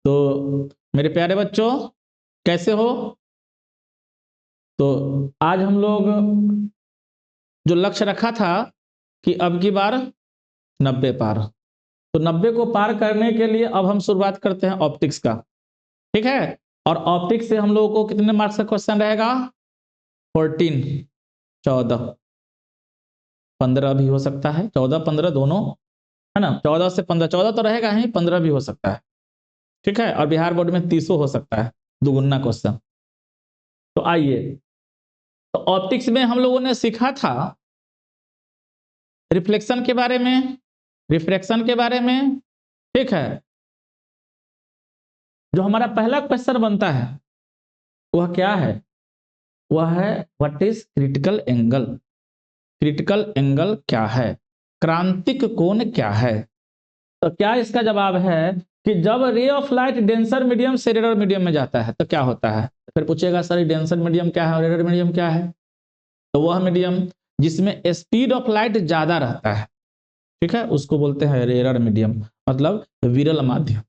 तो मेरे प्यारे बच्चों कैसे हो? तो आज हम लोग जो लक्ष्य रखा था कि अब की बार 90 पार, तो 90 को पार करने के लिए अब हम शुरुआत करते हैं ऑप्टिक्स का। ठीक है, और ऑप्टिक्स से हम लोगों को कितने मार्क्स का क्वेश्चन रहेगा? 14, 14, 15 भी हो सकता है, 14 15 दोनों, है ना। 14 से 15, 14 तो रहेगा ही, 15 भी हो सकता है। ठीक है, और बिहार बोर्ड में 30 हो सकता है, दुगुना क्वेश्चन। तो आइए, तो ऑप्टिक्स में हम लोगों ने सीखा था रिफ्लेक्शन के बारे में, रिफ्रैक्शन के बारे में। ठीक है, जो हमारा पहला क्वेश्चन बनता है वह क्या है? वह है what is critical angle. Critical angle क्या है? क्रांतिक कोण क्या है? तो क्या इसका जवाब है कि जब रे ऑफ लाइट डेंसर मीडियम से रेयर मीडियम में जाता है तो क्या होता है? फिर पूछेगा सर डेंसर मीडियम क्या है और रेयर मीडियम क्या है? तो वह मीडियम जिसमें स्पीड ऑफ लाइट ज्यादा रहता है, ठीक है, उसको बोलते हैं रेयर मीडियम, मतलब विरल माध्यम।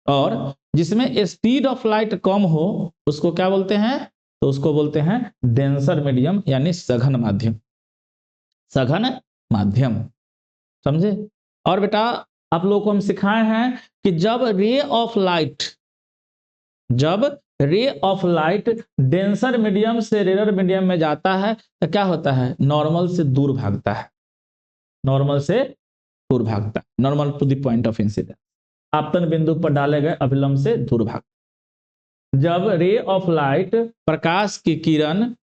और जिसमें स्पीड ऑफ लाइट कम हो उसको क्या बोलते हैं? तो उसको बोलते हैं डेंसर मीडियम, यानी सघन माध्यम। सघन माध्यम, समझे? और बेटा आप लोगों को हम सिखाए हैं कि जब रे ऑफ लाइट डेंसर मीडियम से रेयर मीडियम में जाता है तो क्या होता है? नॉर्मल से दूर भागता है, नॉर्मल से दूर भागता है, normal to the point of incidence, आपतन बिंदु पर डाले गए अभिलंब से दूर भागता। जब रे ऑफ लाइट प्रकाश की किरण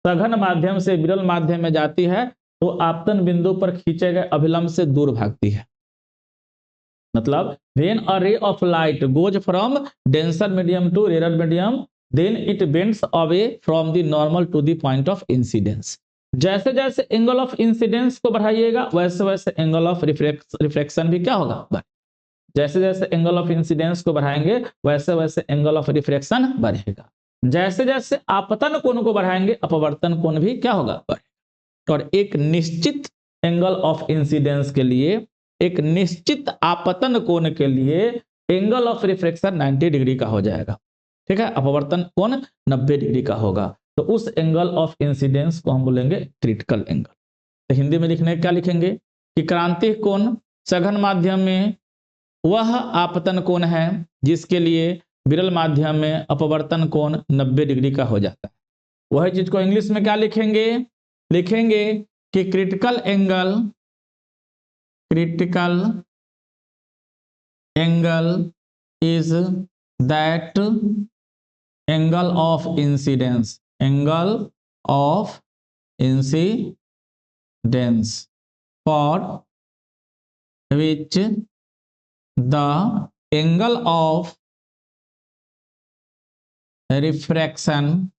सघन माध्यम से विरल माध्यम में जाती है तो आपतन बिंदु पर खींचे गए अभिलंब से दूर भागती है। मतलब when a ray of light goes from denser medium to rarer medium, then it bends away from the normal to the point of incidence. जैसे जैसे एंगल ऑफ इंसिडेंस को बढ़ाइएगा वैसे वैसे एंगल ऑफ रिफ्लेक्शन भी क्या होगा? जैसे जैसे एंगल ऑफ इंसिडेंस को बढ़ाएंगे वैसे वैसे एंगल ऑफ रिफ्लेक्शन बढ़ेगा। जैसे जैसे आपतन कोण को बढ़ाएंगे अपवर्तन कोण भी क्या होगा? बढ़ेगा। और एक निश्चित एंगल ऑफ इंसिडेंस के लिए, एक निश्चित आपतन कोण के लिए एंगल ऑफ रिफ्लेक्शन 90 डिग्री का हो जाएगा। ठीक है, अपवर्तन कोण 90 डिग्री का होगा। तो उस एंगल ऑफ इंसिडेंस को हम बोलेंगे क्रिटिकल एंगल। तो हिंदी में लिखने क्या लिखेंगे कि क्रांतिक कोण सघन माध्यम में वह आपतन कोण है जिसके लिए विरल माध्यम में अपवर्तन कोण 90 डिग्री का हो जाता है। वही चीज को इंग्लिश में क्या लिखेंगे? लिखेंगे कि critical angle is that angle of incidence, angle of incidence for which the angle of refraction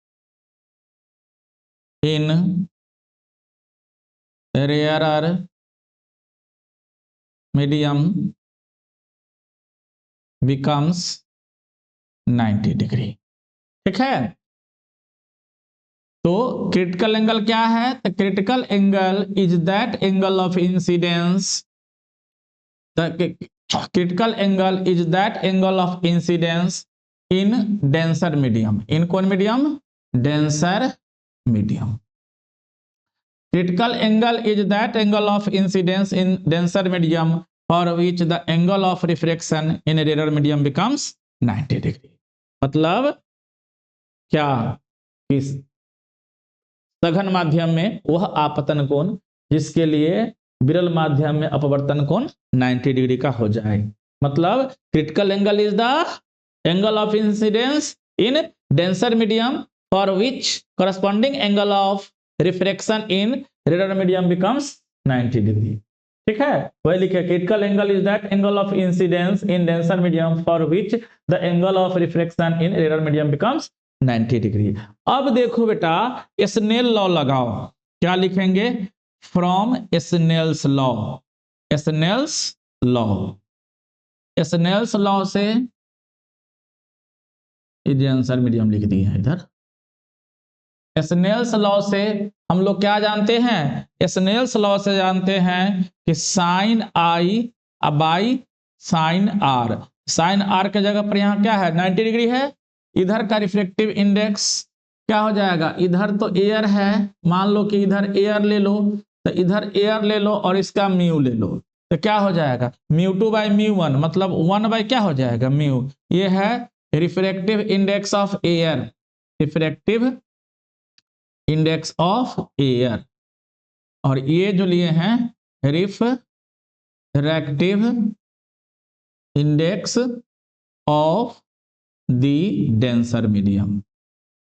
in rarer medium becomes 90 degree. ठीक है, तो क्रिटिकल एंगल क्या है? तो critical angle is that angle of incidence, critical angle is that angle of incidence in denser medium. In कौन medium? Denser medium. Critical angle is that angle of incidence in denser medium for which the angle of refraction in a rarer medium becomes 90 degree। मतलब क्या? इस सघन माध्यम में वह आपतन कोण जिसके लिए विरल माध्यम में अपवर्तन कोण 90 डिग्री का हो जाए। मतलब critical angle is the angle of incidence in denser medium for which corresponding angle of refraction in rare medium becomes 90 degree. ठीक है, वही लिखे critical angle is that angle of incidence in denser medium for which the angle of refraction in rare medium becomes 90 डिग्री। अब देखो बेटा Snell law लगाओ। क्या लिखेंगे? From Snell's law, Snell's law, Snell's law से डेंसर मीडियम लिख दिए हैं इधर। स्नेल्स लॉ से हम लोग क्या जानते हैं? स्नेल्स लॉ से जानते हैं कि sine I by sine R, sine R के जगह पर यहाँ क्या है 90 डिग्री है। इधर का रिफ्लेक्टिव इंडेक्स क्या हो जाएगा, इधर तो एयर है, मान लो कि इधर एयर ले लो, तो इधर एयर ले लो और इसका म्यू ले लो, तो क्या हो जाएगा μ2 बाई μ1, मतलब 1 बाई क्या हो जाएगा म्यू। ये है refractive index of air, refractive index of air. और ये जो लिए हैं refractive index of the denser medium,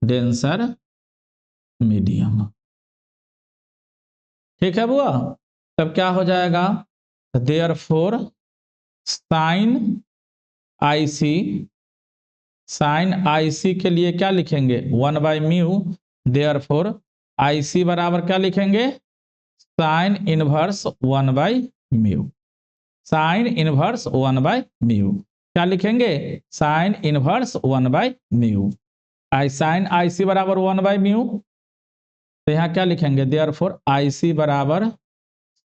denser medium. ठीक है बुआ, तब क्या हो जाएगा, therefore sign IC, sign IC के लिए क्या लिखेंगे 1 बाई म्यू, देयरफॉर आईसी बराबर क्या लिखेंगे sine inverse 1 by mu, sine inverse 1 by mu, क्या लिखेंगे sine inverse 1 by mu. I sign IC बराबर 1 बाई म्यू, तो यहाँ क्या लिखेंगे देयरफॉर आईसी बराबर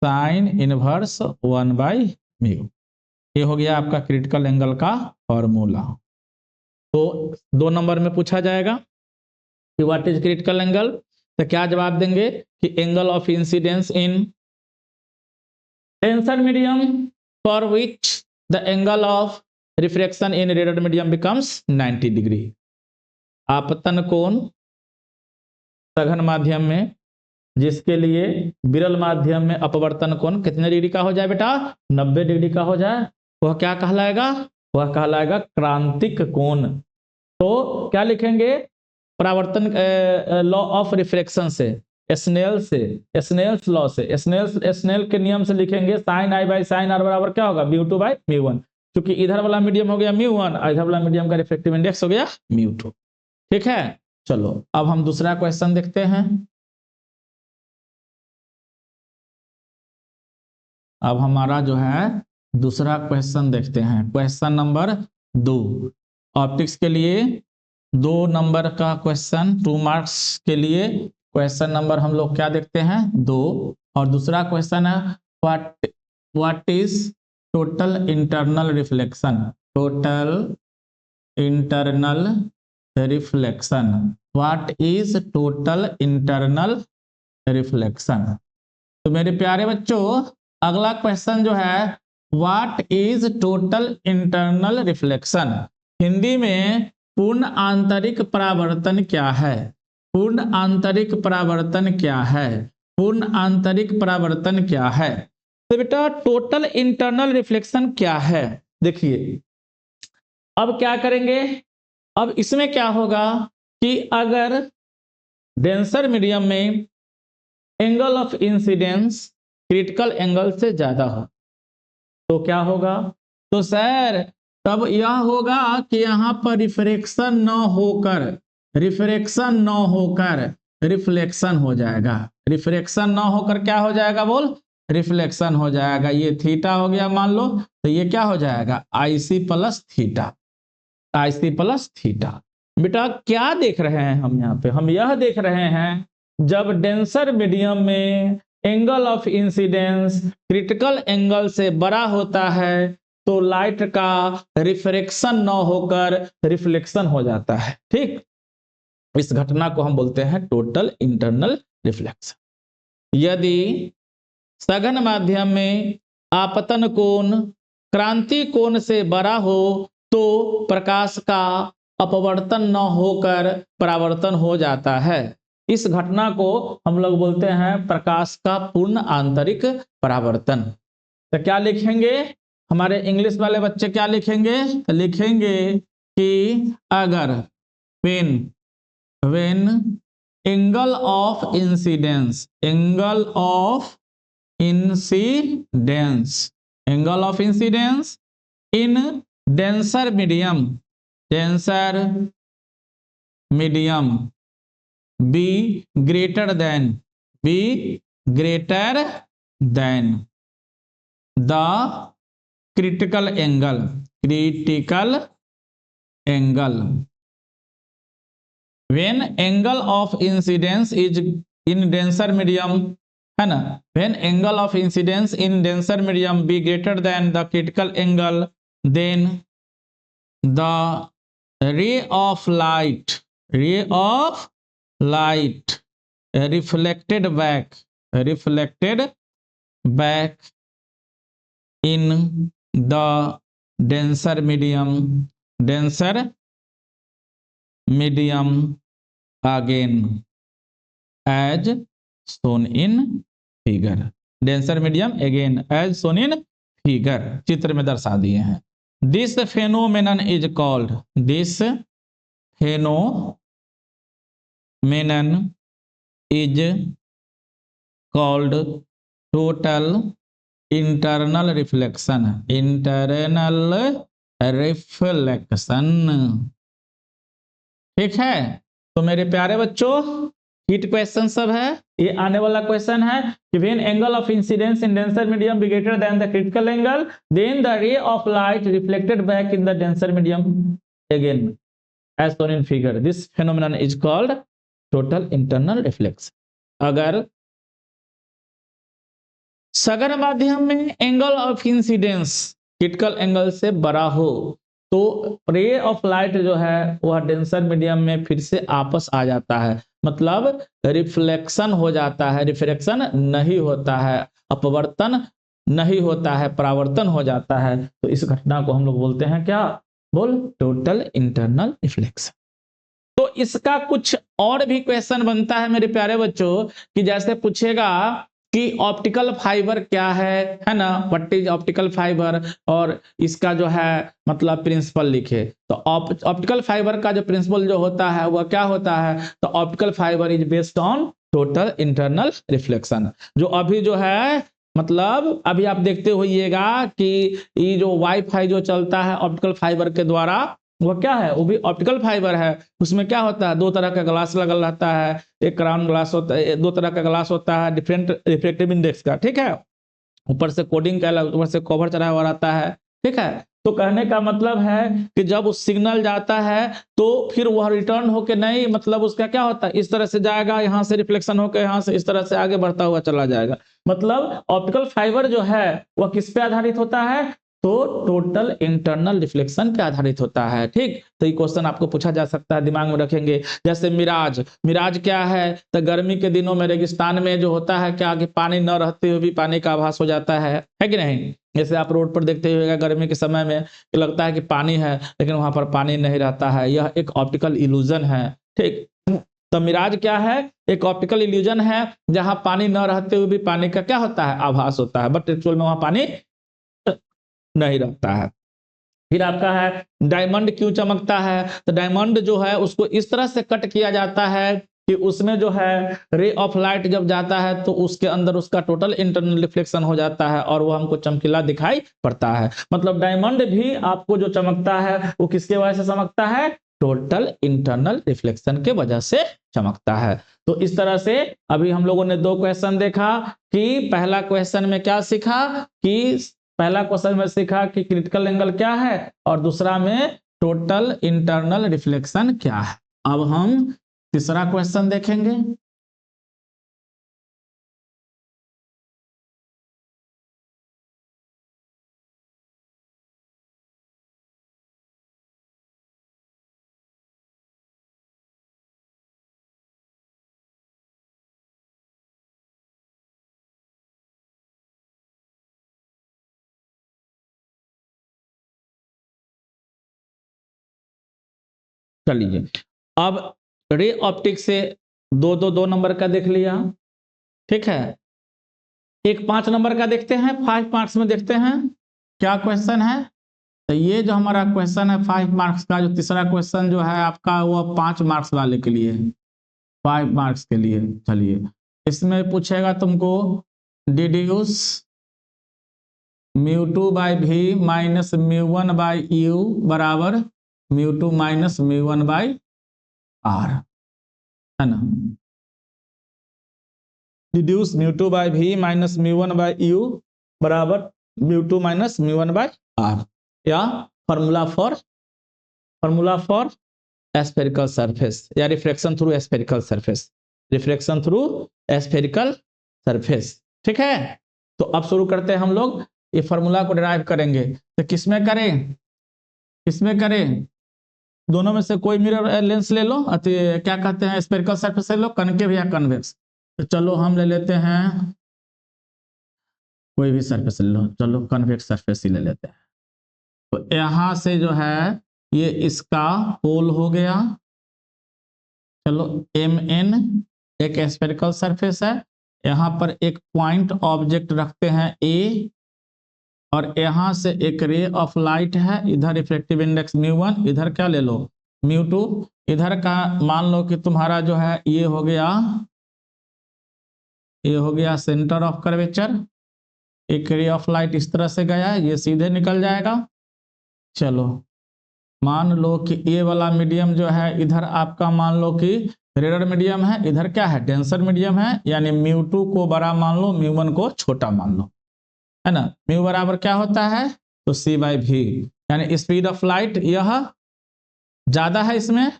साइन इनवर्स 1 बाई म्यू। ये हो गया आपका क्रिटिकल एंगल का फॉर्मूला। तो 2 नंबर में पूछा जाएगा कि व्हाट इज क्रिटिकल एंगल, तो क्या जवाब देंगे कि angle of incidence in tensor medium for which the angle of refraction in radial medium becomes 90 degree. आपतन कोण सघन माध्यम में जिसके लिए विरल माध्यम में अपवर्तन कोण कितने डिग्री का हो जाए बेटा 90 डिग्री का हो जाए, वह क्या कहलाएगा, वह कहलाएगा क्रांतिक कोण। तो क्या लिखेंगे परावर्तन लॉ ऑफ रिफ्रैक्शन से, स्नेल्स लॉ से, स्नेल के नियम से लिखेंगे sine I by sine R बराबर क्या होगा μ2 बाई μ1, क्योंकि इधर वाला मीडियम हो गया μ1 और इधर वाला मीडियम का रिफ्रैक्टिव इंडेक्स हो गया μ2। ठीक है, चलो अब हम दूसरा क्वेश्चन देखते हैं। अब हमारा जो है दूसरा क्वेश्चन देखते हैं, क्वेश्चन नंबर 2। ऑप्टिक्स के लिए 2 नंबर का क्वेश्चन, 2 मार्क्स के लिए क्वेश्चन नंबर हम लोग क्या देखते हैं 2। और दूसरा क्वेश्चन है what is total internal reflection, total internal reflection, what is total internal reflection. तो मेरे प्यारे बच्चों अगला क्वेश्चन जो है what is total internal reflection, Hindi में पूर्ण आंतरिक परावर्तन क्या है, पूर्ण आंतरिक परावर्तन क्या है, पूर्ण आंतरिक परावर्तन क्या है। तो बेटा टोटल इंटरनल रिफ्लेक्शन क्या है, देखिए अब क्या करेंगे, अब इसमें क्या होगा कि अगर डेंसर मीडियम में angle of incidence critical angle से ज्यादा हो तो क्या होगा, तो सर तब यह होगा कि यहां पर रिफ्रैक्शन न होकर, रिफ्रैक्शन न होकर रिफ्लेक्शन हो जाएगा, रिफ्रैक्शन न होकर क्या हो जाएगा बोल, रिफ्लेक्शन हो जाएगा। ये थीटा हो गया मान लो, तो ये क्या हो जाएगा IC plus theta, IC plus theta. बेटा क्या देख रहे हैं हम यहाँ पे, हम यह देख रहे हैं जब डेंसर मीडियम में angle of incidence critical angle से बड़ा होता है तो लाइट का रिफ्रैक्शन न होकर रिफ्लेक्शन हो जाता है। ठीक, इस घटना को हम बोलते हैं टोटल इंटरनल रिफ्लेक्शन। यदि सघन माध्यम में आपतन कोण क्रांति कोण से बड़ा हो तो प्रकाश का अपवर्तन न होकर परावर्तन हो जाता है। इस घटना को हम लोग बोलते हैं प्रकाश का पूर्ण आंतरिक परावर्तन। तो क्या लिखेंगे हमारे इंग्लिश वाले बच्चे, क्या लिखेंगे, तो लिखेंगे कि अगर when angle of incidence, angle of incidence, angle of incidence in denser medium, denser medium be greater than the critical angle, critical angle, when angle of incidence is in denser medium, है ना, when angle of incidence in denser medium be greater than the critical angle, then the ray of light reflected back in the denser medium again as shown in figure. Denser medium again as shown in figure, चित्र में दर्शा दिए हैं. This phenomenon is called total internal reflection. ठीक है. तो मेरे प्यारे बच्चों, हिट क्वेश्चन सब है. ये आने वाला क्वेश्चन है कि when angle of incidence in denser medium be greater than the critical angle, then the ray of light reflected back in the denser medium again as shown in figure. This phenomenon is called total internal reflection. अगर सघन माध्यम में angle of incidence critical angle से बड़ा हो तो रे of light जो है वह डेंसर मीडियम में फिर से आपस आ जाता है, मतलब रिफ्लेक्शन हो जाता है, रिफ्रैक्शन नहीं होता है, अपवर्तन नहीं होता है, परावर्तन हो जाता है. तो इस घटना को हम लोग बोलते हैं क्या? बोल, टोटल इंटरनल रिफ्लेक्शन. तो इसका कुछ और भी क्वेश्चन बनता है मेरे प्यारे बच्चों कि जैसे पूछेगा कि ऑप्टिकल फाइबर क्या है ना, व्हाट इज ऑप्टिकल फाइबर, और इसका जो है मतलब प्रिंसिपल लिखे. तो ऑप्टिकल फाइबर का जो प्रिंसिपल जो होता है वह क्या होता है? तो optical fibre is based on total internal reflection. जो अभी जो है मतलब अभी आप देखते होइएगा कि ये जो वाईफाई जो चलता है ऑप्टिकल फाइबर के द्वारा, वह क्या है? वो भी ऑप्टिकल फाइबर है. उसमें क्या होता है? दो तरह का ग्लास लगल रहता है, एक क्राउन ग्लास होता है, दो तरह का ग्लास होता है डिफरेंट रिफ्लेक्टिव इंडेक्स का. ठीक है. ऊपर से कोडिंग का, ऊपर से कवर चढ़ा हुआ रहता है. ठीक है. तो कहने का मतलब है कि जब उस सिग्नल जाता है तो फिर वह रिटर्न होके नहीं, मतलब उसका क्या होता है? इस तरह से जाएगा, यहाँ से रिफ्लेक्शन होकर यहाँ से इस तरह से आगे बढ़ता हुआ चला जाएगा. मतलब ऑप्टिकल फाइबर जो है वह किस पे आधारित होता है? तो टोटल इंटरनल रिफ्लेक्शन पे आधारित होता है. ठीक. तो ये क्वेश्चन आपको पूछा जा सकता है, दिमाग में रखेंगे. जैसे मिराज क्या है? तो गर्मी के दिनों में रेगिस्तान में जो होता है क्या कि पानी न रहते हुए भी पानी का आभास हो जाता है कि नहीं? जैसे आप रोड पर देखते हुए गर्मी के समय में लगता है कि पानी है लेकिन वहां पर पानी नहीं रहता है. यह एक ऑप्टिकल इल्यूजन है. ठीक. तो मिराज क्या है? एक ऑप्टिकल इल्यूजन है जहां पानी न रहते हुए भी पानी का क्या होता है? आभास होता है, बट एक्चुअल में वहां पानी नहीं रहता है. फिर आपका है डायमंड क्यों चमकता है? तो डायमंड जो है उसको इस तरह से कट किया जाता है कि उसमें जो है रे ऑफ लाइट जब जाता है तो उसके अंदर उसका टोटल इंटरनल रिफ्लेक्शन हो जाता है और वो हमको चमकीला दिखाई पड़ता है. मतलब डायमंड भी आपको जो चमकता है वो किसके वजह से चमकता है? टोटल इंटरनल रिफ्लेक्शन के वजह से चमकता है. तो इस तरह से अभी हम लोगों ने दो क्वेश्चन देखा कि पहला क्वेश्चन में क्या सीखा कि पहला क्वेश्चन में सीखा कि क्रिटिकल एंगल क्या है और दूसरा में टोटल इंटरनल रिफ्लेक्शन क्या है. अब हम तीसरा क्वेश्चन देखेंगे. चलिए, अब रे ऑप्टिक से दो नंबर का देख लिया. ठीक है. एक 5 नंबर का देखते हैं, 5 मार्क्स में देखते हैं क्या क्वेश्चन है. तो ये जो हमारा क्वेश्चन है 5 मार्क्स का, जो तीसरा क्वेश्चन जो है आपका वो 5 मार्क्स वाले के लिए है, 5 मार्क्स के लिए. चलिए, इसमें पूछेगा तुमको डिड्यूस μ2 बाई भी माइनस μ1 बाई यू बराबर μ2 माइनस μ1 बाई आर, है ना. डिड्यूस μ2 बाई भी माइनस μ1 बाई यू बराबर μ2 माइनस μ1 बाई आर, या फॉर्मूला फॉर स्फेरिकल सरफेस या reflection through spherical surface, reflection through spherical surface. ठीक है. तो अब शुरू करते हैं हम लोग. ये फॉर्मूला को डिराइव करेंगे. तो किसमें करें? इसमें करें, दोनों में से कोई मिरर लेंस ले लो, क्या कहते हैं, स्फेरिकल सरफेस ले लो, कनकेव या कन्वेक्स। तो चलो हम ले लेते हैं कोई भी सरफेस ले लो, चलो कन्वेक्स सरफेस ही ले लेते हैं। तो यहां से जो है ये इसका पोल हो गया, चलो MN एक स्फेरिकल सरफेस है, यहां पर एक पॉइंट ऑब्जेक्ट रखते हैं A, और यहां से एक रे ऑफ लाइट है, इधर रिफ्लेक्टिव इंडेक्स μ1, इधर क्या ले लो μ2, इधर का मान लो कि तुम्हारा जो है ये हो गया सेंटर ऑफ कर्वेचर। एक रे ऑफ लाइट इस तरह से गया, ये सीधे निकल जाएगा। चलो मान लो कि ये वाला मीडियम जो है इधर आपका मान लो कि रेयर मीडियम है, इधर क्या है डेंसर मीडियम है, यानी μ2 को बड़ा मान लो, μ1 को छोटा मान लो, है ना। म्यू बराबर क्या होता है, तो c/v, यानी स्पीड ऑफ लाइट यह ज्यादा है इसमें,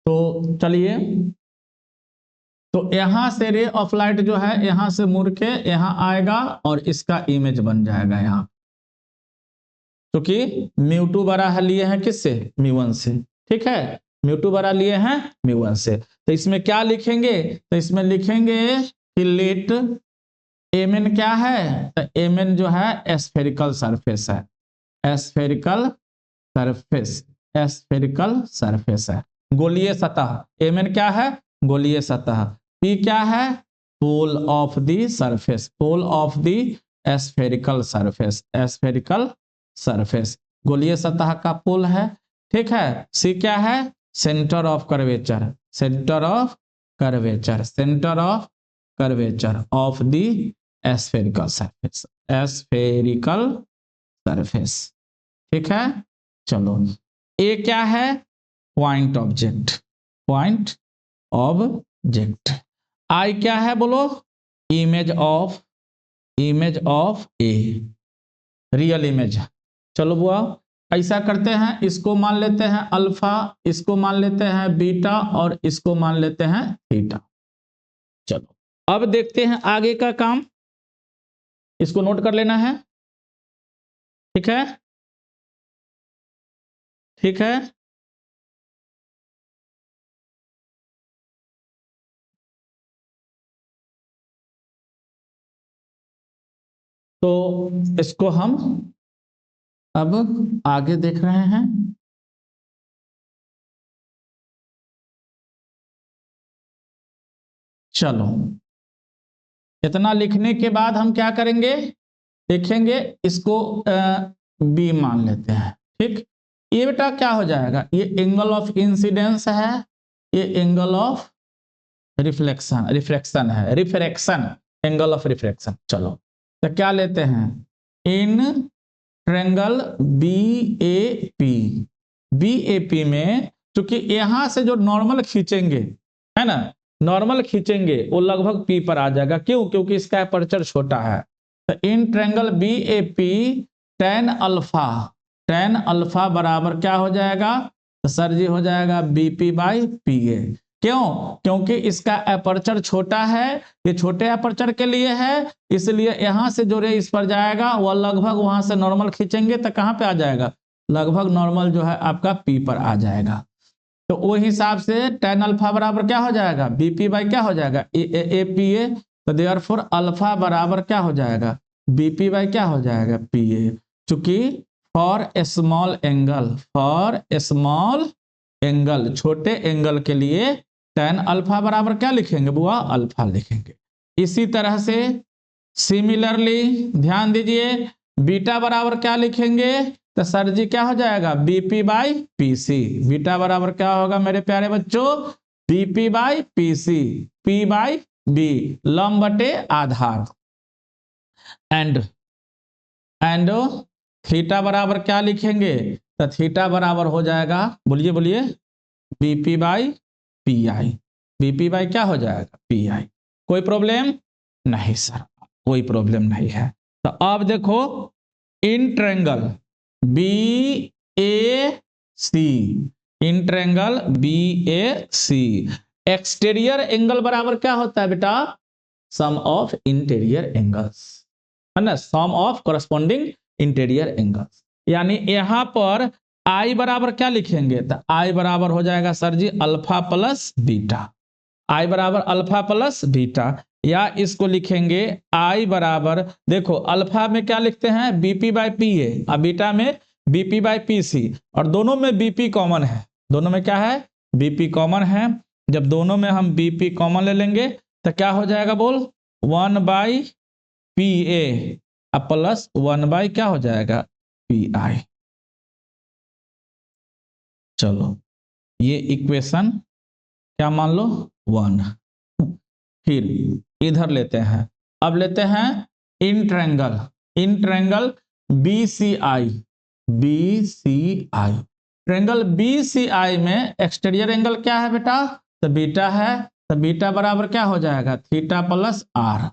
तो चलिए, तो यहां से रे ऑफ लाइट जो है यहां से मुड़ के यहां आएगा और इसका इमेज बन जाएगा यहाँ, क्योंकि μ2 बड़ा है लिए हैं किससे, μ1 से, ठीक है, μ2 बड़ा लिए हैं μ1 से। तो इसमें क्या लिखेंगे, तो इसमें लिखेंगे कि लेट Mn क्या है, तो Mn जो है स्फेरिकल सरफेस है, स्फेरिकल सरफेस, स्फेरिकल सरफेस है, गोलीय सतह। Mn क्या है, गोलीय सतह। P क्या है, pole of the surface, pole of the spherical surface, spherical surface गोलीय सतह का पोल है, ठीक है। C क्या है, centre of curvature, centre of curvature, centre of curvature of the spherical surface, spherical surface, ठीक है। चलो ए क्या है, पॉइंट ऑब्जेक्ट, पॉइंट ऑब्जेक्ट। आई क्या है बोलो, image of A, real image. चलो बुआ ऐसा करते हैं, इसको मान लेते हैं अल्फा, इसको मान लेते हैं बीटा, और इसको मान लेते हैं थीटा। चलो अब देखते हैं आगे का काम, इसको नोट कर लेना है, ठीक है, ठीक है। तो इसको हम अब आगे देख रहे हैं। चलो इतना लिखने के बाद हम क्या करेंगे, देखेंगे इसको बी मान लेते हैं, ठीक। ये बेटा क्या हो जाएगा, ये एंगल ऑफ इंसिडेंस है, ये एंगल ऑफ रिफ्लेक्शन है, रिफ्रैक्शन, एंगल ऑफ रिफ्रैक्शन। चलो तो क्या लेते हैं, इन ट्रायंगल BAP में, क्योंकि यहां से जो नॉर्मल खींचेंगे, है ना, नॉर्मल खींचेंगे वो लगभग P पर आ जाएगा, क्यों, क्योंकि इसका अपर्चर छोटा है। तो in triangle BAP tan alpha बराबर क्या हो जाएगा, तो सर जी हो जाएगा BP/PA। क्यों, क्योंकि इसका अपर्चर छोटा है, ये छोटे अपर्चर के लिए है, इसलिए यहां से जो रे इस पर जाएगा वह लगभग वहां से नॉर्मल खींचेंगे तो कहां पे आ जाएगा, लगभग नॉर्मल जो है आपका P पर आ जाएगा। तो वो हिसाब से tan अल्फा बराबर क्या हो जाएगा, BP/ क्या हो जाएगा, APA। तो देयरफॉर अल्फा बराबर क्या हो जाएगा, BP/ क्या हो जाएगा, PA। चूंकि फॉर स्मॉल एंगल, छोटे एंगल के लिए tan अल्फा बराबर क्या लिखेंगे बुआ, अल्फा लिखेंगे। इसी तरह से सिमिलरली ध्यान दीजिए, बीटा बराबर क्या लिखेंगे, तो सर जी क्या हो जाएगा, BP/PC। बीटा बराबर क्या होगा मेरे प्यारे बच्चों, BP/PC, P/B लंब बटे आधार। एंड थीटा बराबर क्या लिखेंगे, तो थीटा बराबर हो जाएगा, बोलिए बोलिए, BP/PI। BP/ क्या हो जाएगा, PI। कोई प्रॉब्लम नहीं सर, कोई प्रॉब्लम नहीं है। तो अब देखो in triangle BAC, in triangle BAC exterior angle बराबर क्या होता है बेटा, सम ऑफ इंटीरियर एंगल्स, है ना, सम ऑफ करस्पॉन्डिंग इंटीरियर एंगल्स। यानी यहां पर आई बराबर क्या लिखेंगे, तो आई बराबर हो जाएगा सर जी अल्फा प्लस बीटा, आई बराबर अल्फा प्लस बीटा, या इसको लिखेंगे आई बराबर, देखो अल्फा में क्या लिखते हैं बीपी बाई पी ए, और बीटा में बीपी बाई पी सी, और दोनों में बीपी कॉमन है, दोनों में क्या है बीपी कॉमन है। जब दोनों में हम बीपी कॉमन ले लेंगे तो क्या हो जाएगा बोल, 1 by P A plus 1 by क्या हो जाएगा पी आई। चलो ये इक्वेशन क्या मान लो 1। फिर इधर लेते हैं, अब लेते हैं in triangle, in triangle B C I, B C I, triangle B C I में एक्सटीरियर एंगल क्या है बेटा, तो बीटा है, तो बीटा बराबर क्या हो जाएगा थीटा प्लस आर।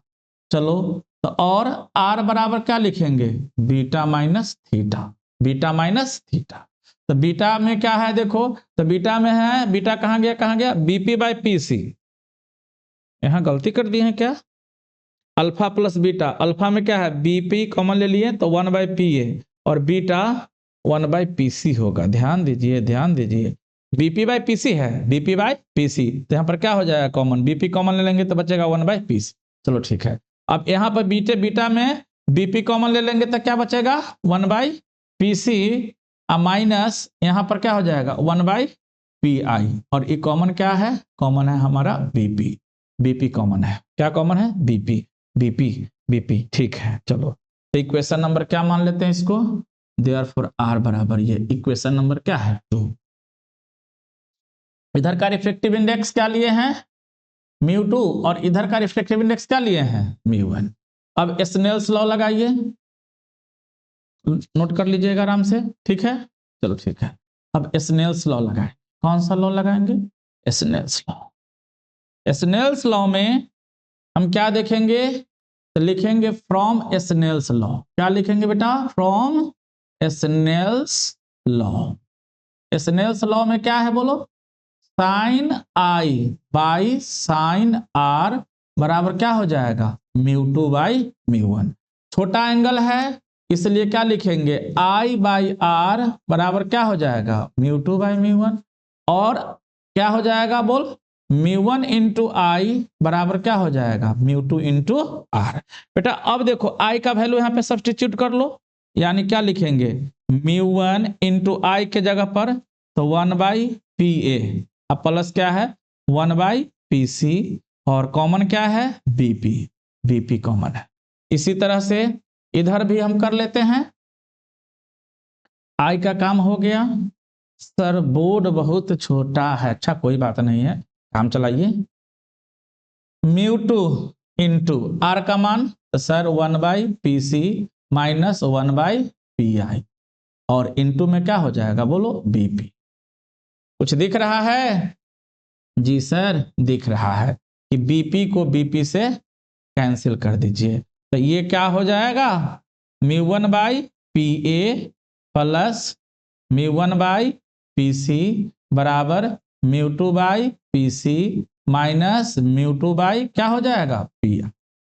चलो तो और आर बराबर क्या लिखेंगे beta minus theta, beta minus theta. तो बीटा में क्या है देखो, तो बीटा में है, बीटा कहां गया बीपी बाई पी सी, यहां गलती कर दी है क्या, अल्फा प्लस बीटा, अल्फा में क्या है बीपी कॉमन ले लिए तो 1 बाई पी ए, और बीटा 1 बाई पी सी होगा, ध्यान दीजिए ध्यान दीजिए, बीपी बाई पी सी है, बीपी बाई पी सी, तो यहाँ पर क्या हो जाएगा कॉमन, बीपी कॉमन ले लेंगे तो बचेगा 1 बाई पी सी। चलो ठीक है, अब यहाँ पर बीटे बीटा में बीपी कॉमन ले लेंगे तो क्या बचेगा 1 बाई पी सी, माइनस यहाँ पर क्या हो जाएगा 1 बाई पी आई, और ये कॉमन क्या है, कॉमन है हमारा बीपी, बीपी कॉमन है, क्या कॉमन है बीपी, बीपी बीपी, ठीक है। चलो तो इक्वेशन नंबर क्या मान लेते हैं इसको, देयरफॉर आर बराबर, ये इक्वेशन नंबर क्या है 2। इधर का रिफ्लेक्टिव इंडेक्स क्या लिए हैं μ2, और इधर का रिफ्लेक्टिव इंडेक्स क्या लिए हैं μ1। अब स्नेल्स लॉ लगाइए, नोट कर लीजिएगा आराम से, ठीक है। चलो ठीक है, अब स्नेल्स लॉ लगाएं, कौन सा लॉ लगाएंगे स्नेल्स लॉ। स्नेल्स लॉ में हम क्या देखेंगे, तो लिखेंगे फ्रॉम स्नेल्स लॉ, क्या लिखेंगे बेटा from Snell's law. Snell's law में क्या है बोलो, sine I by sine R बराबर क्या हो जाएगा μ2 बाई μ1, छोटा एंगल है इसलिए क्या लिखेंगे आई बाई आर बराबर क्या हो जाएगा μ2 बाई μ1, और क्या हो जाएगा बोल μ1 इंटू आई बराबर क्या हो जाएगा μ2 इंटू आर। बेटा अब देखो आई का वैल्यू यहाँ पे सब्स्टिट्यूट कर लो, यानी क्या लिखेंगे μ1 इंटू आई के जगह पर तो 1 बाई पी ए, अब प्लस क्या है 1 बाई पी सी, और कॉमन क्या है बीपी, बीपी कॉमन है। इसी तरह से इधर भी हम कर लेते हैं, आई का काम हो गया। सर बोर्ड बहुत छोटा है, अच्छा कोई बात नहीं है, काम चलाइए। μ2 इंटू आर का मान तो sir 1 by P C minus 1 by P I, और इंटू में क्या हो जाएगा बोलो बीपी। कुछ दिख रहा है जी सर, दिख रहा है कि बीपी को बीपी से कैंसिल कर दीजिए, तो ये क्या हो जाएगा μ1 by P A plus μ1 by P C बराबर μ2 by P C minus μ2 by क्या हो जाएगा पी,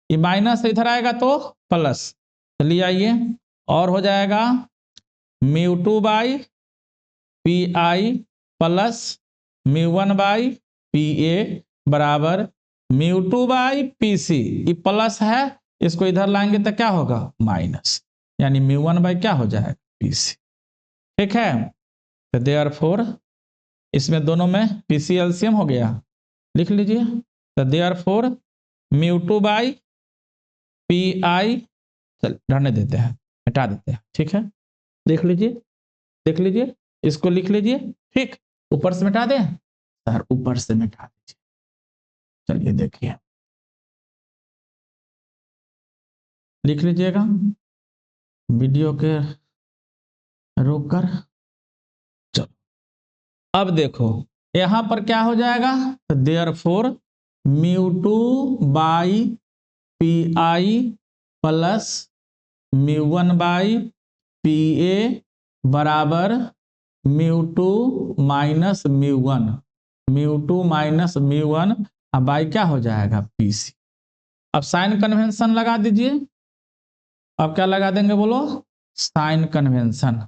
ये माइनस इधर आएगा तो प्लस, चलिए आइए, और हो जाएगा μ2 by P I plus μ1 by P A बराबर μ2 बाई पी सी, ये प्लस है इसको इधर लाएंगे तो क्या होगा माइनस, यानी μ1 बाई क्या हो जाएगा पी सी, ठीक है। तो देयरफॉर इसमें दोनों में पी सी एलसीएम हो गया, लिख लीजिए, तो देयरफॉर μ2 बाई पी आई, चल रहने देते हैं हटा देते हैं, ठीक है, देख लीजिए देख लीजिए, इसको लिख लीजिए, ठीक, ऊपर से मिटा दें सर, ऊपर से मिटा दीजिए, चलिए देखिए लिख लीजिएगा, वीडियो के रोक कर। चलो अब देखो यहां पर क्या हो जाएगा, तो therefore μ2 by P I plus μ1 by P A बराबर μ2 माइनस μ1, μ2 माइनस μ1 बाई क्या हो जाएगा पी सी। अब साइन कन्वेंशन लगा दीजिए। अब क्या लगा देंगे बोलो, साइन कन्वेंशन।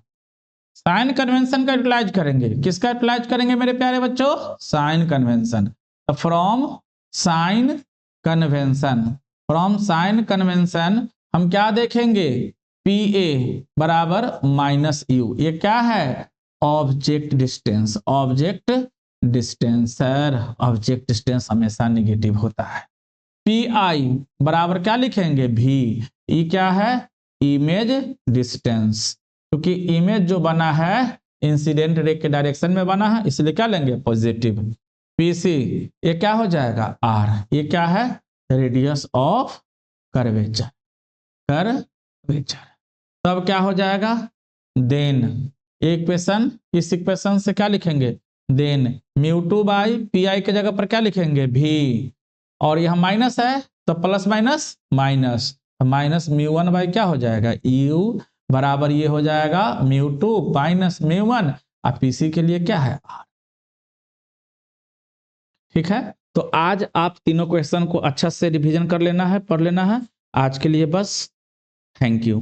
साइन कन्वेंशन का यूटिलाइज करेंगे, किसका यूटिलाइज करेंगे मेरे प्यारे बच्चों, sign convention. From sign convention, from sign convention हम क्या देखेंगे, पी ए बराबर माइनस यू, ये क्या है, object distance, object distance. Sir object distance हमेशा निगेटिव होता है। पी आई बराबर क्या लिखेंगे, भी, ई क्या है, इमेज डिस्टेंस, क्योंकि इमेज जो बना है इंसिडेंट रे के डायरेक्शन में बना है, इसलिए क्या लेंगे, पॉजिटिव। पीसी ये क्या हो जाएगा, आर, ये क्या है, रेडियस ऑफ कर्वेचर, कर्वेचर। तब क्या हो जाएगा, देन इक्वेशन, इस इक्वेशन से क्या लिखेंगे, देन म्यू2 बाई पी आई के जगह पर क्या लिखेंगे, भी, और यह माइनस है तो प्लस माइनस माइनस, माइनस म्यू1 बाई क्या हो जाएगा, यू बराबर ये हो जाएगा म्यू2 माइनस म्यू1, और पीसी के लिए क्या है, आर। ठीक है, तो आज आप तीनों क्वेश्चन को अच्छा से रिवीजन कर लेना है, पढ़ लेना है। आज के लिए बस, थैंक यू।